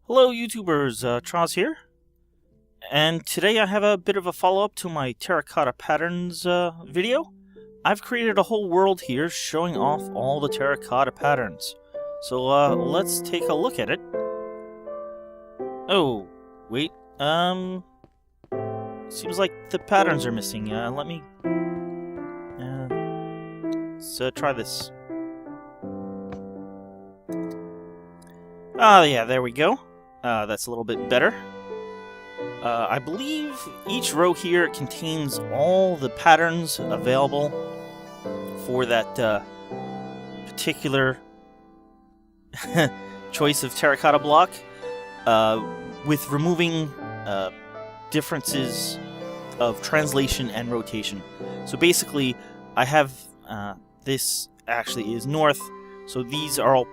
Hello YouTubers, Troz here, and today I have a bit of a follow-up to my terracotta patterns video. I've created a whole world here showing off all the terracotta patterns. So let's take a look at it. Oh, wait, seems like the patterns are missing. Let's try this. Ah, yeah, there we go. That's a little bit better. I believe each row here contains all the patterns available for that particular choice of terracotta block, with removing differences of translation and rotation. So basically, I have this actually is north, so these are all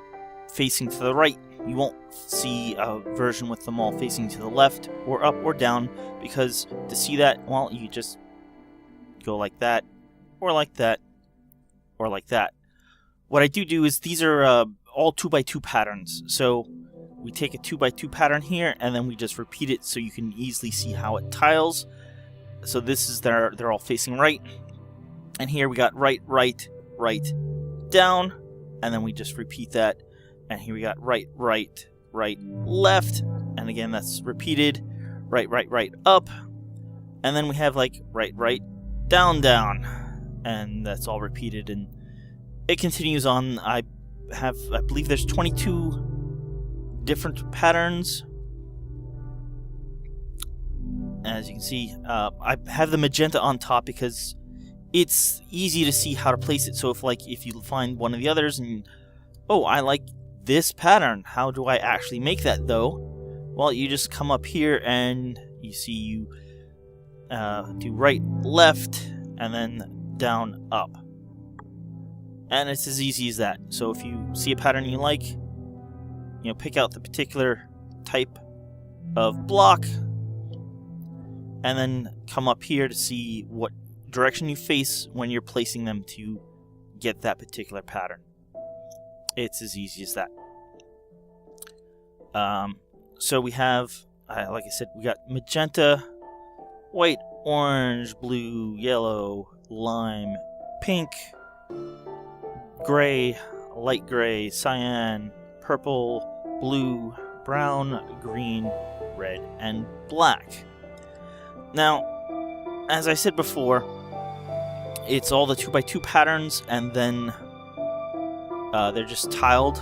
facing to the right. You won't see a version with them all facing to the left or up or down, because to see that, well, you just go like that, or like that, or like that. What I do is these are all 2x2 patterns. So we take a 2x2 pattern here, and then we just repeat it so you can easily see how it tiles. So this is they're all facing right, and here we got right, right, right, down, and then we just repeat that. And here we got right, right, right, left, and again that's repeated, right, right, right, up, and then we have like right, right, down, down, and that's all repeated, and it continues on. I believe there's 22 different patterns. As you can see, I have the magenta on top because it's easy to see how to place it. So if you find one of the others and, oh, I like this pattern, how do I actually make that though? Well, you just come up here and you see you do right, left, and then down, up. And it's as easy as that. So if you see a pattern you like, pick out the particular type of block, and then come up here to see what direction you face when you're placing them to get that particular pattern. It's as easy as that. So we have, like I said, we got magenta, white, orange, blue, yellow, lime, pink, gray, light gray, cyan, purple, blue, brown, green, red, and black. Now, as I said before, it's all the 2x2 patterns, and then they're just tiled.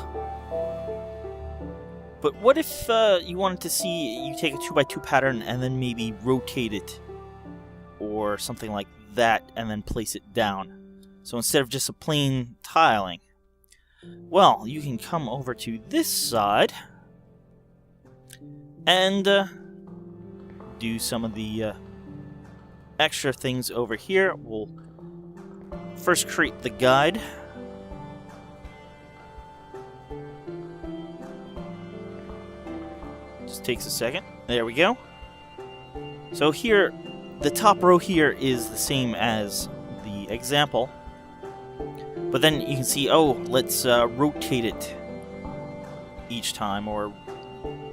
But what if you wanted to see, you take a 2x2 pattern and then maybe rotate it or something like that and then place it down? So instead of just a plain tiling, well, you can come over to this side and do some of the extra things over here. We'll first create the guide. Just takes a second. There we go. So here, the top row here is the same as the example, but then you can see, oh, let's rotate it each time, or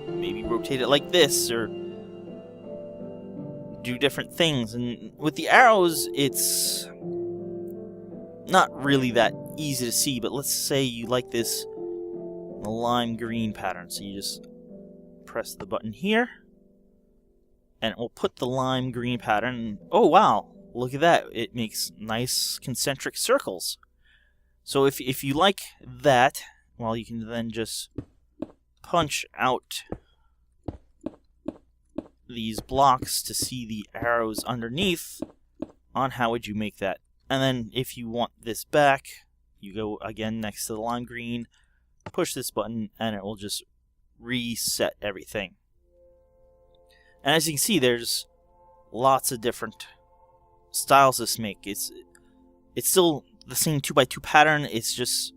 maybe rotate it like this, or do different things. And with the arrows, it's not really that easy to see, but let's say you like this lime green pattern, so you just press the button here, and it will put the lime green pattern. Oh wow, look at that, it makes nice concentric circles. So if you like that, well, you can then just punch out these blocks to see the arrows underneath on how would you make that. And then if you want this back, you go again next to the lime green, push this button, and it will just reset everything. And as you can see, there's lots of different styles this make. It's still the same 2x2 pattern. It's just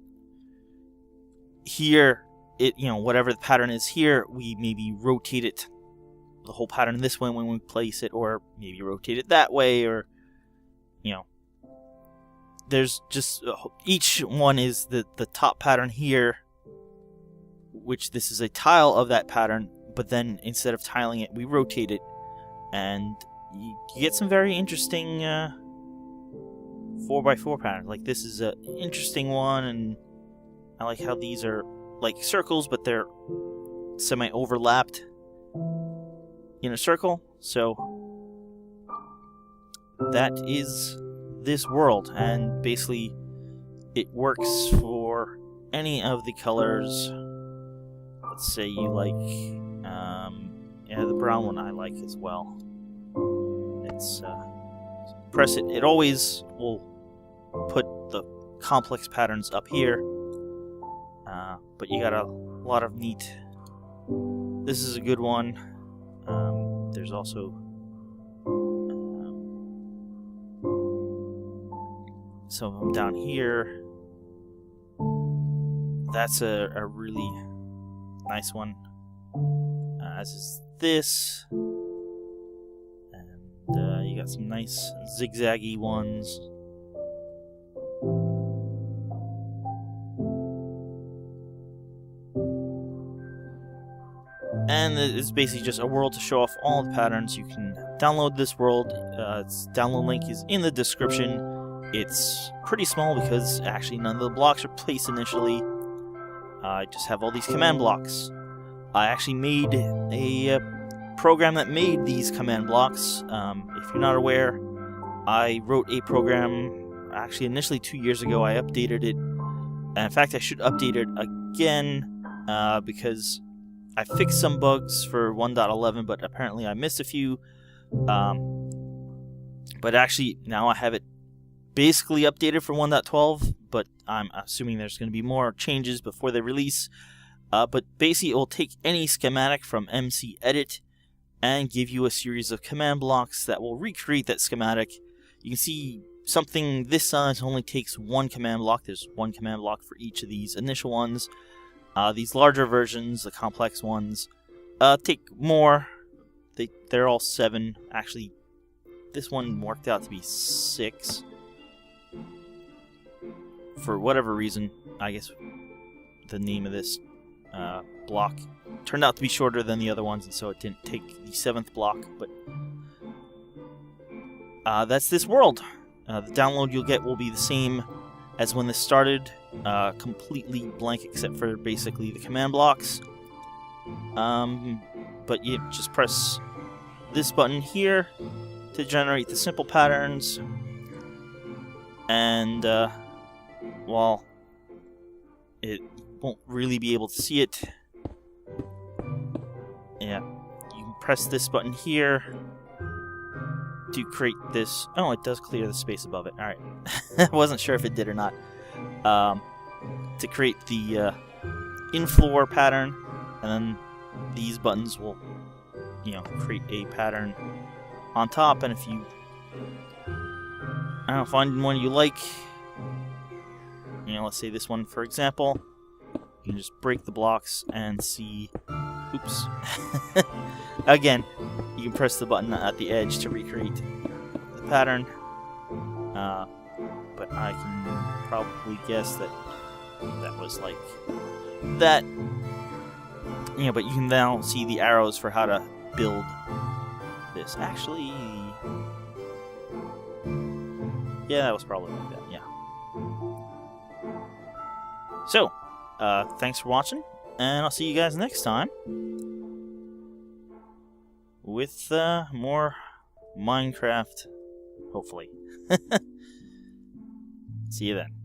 here, whatever the pattern is here, we maybe rotate it the whole pattern this way when we place it, or maybe rotate it that way, or there's just each one is the top pattern here, which this is a tile of that pattern, but then instead of tiling it, we rotate it, and you get some very interesting 4x4 patterns. Like this is an interesting one, and I like how these are like circles, but they're semi-overlapped in a circle. So that is this world, and basically it works for any of the colors. Let's say you like, yeah, the brown one I like as well. It's, press it, it always will put the complex patterns up here, but you got a lot of neat, this is a good one. There's also some of them down here. That's a really nice one, as is this, and you got some nice zigzaggy ones. And it's basically just a world to show off all the patterns. You can download this world. Its download link is in the description. It's pretty small because actually none of the blocks are placed initially. I just have all these command blocks. I actually made a program that made these command blocks. If you're not aware, I wrote a program actually initially 2 years ago. I updated it. And in fact, I should update it again because I fixed some bugs for 1.11, but apparently I missed a few. But actually, now I have it basically updated for 1.12, but I'm assuming there's going to be more changes before they release. But basically, it will take any schematic from MC Edit and give you a series of command blocks that will recreate that schematic. You can see something this size only takes one command block. There's one command block for each of these initial ones. These larger versions, the complex ones, take more. They're all 7. Actually, this one worked out to be 6. For whatever reason, I guess the name of this block turned out to be shorter than the other ones, and so it didn't take the 7th block. But that's this world. The download you'll get will be the same as when this started, completely blank except for basically the command blocks. But you just press this button here to generate the simple patterns, and while it won't really be able to see it, yeah, you can press this button here to create this. Oh, it does clear the space above it. Alright. I wasn't sure if it did or not. To create the in-floor pattern, and then these buttons will, create a pattern on top. And if you, find one you like, let's say this one for example, you can just break the blocks and see. Oops. Again, you can press the button at the edge to recreate the pattern. But I can probably guess that that was like that. But you can now see the arrows for how to build this. Actually, yeah, that was probably like that, yeah. So, thanks for watching, and I'll see you guys next time with more Minecraft, hopefully. See you then.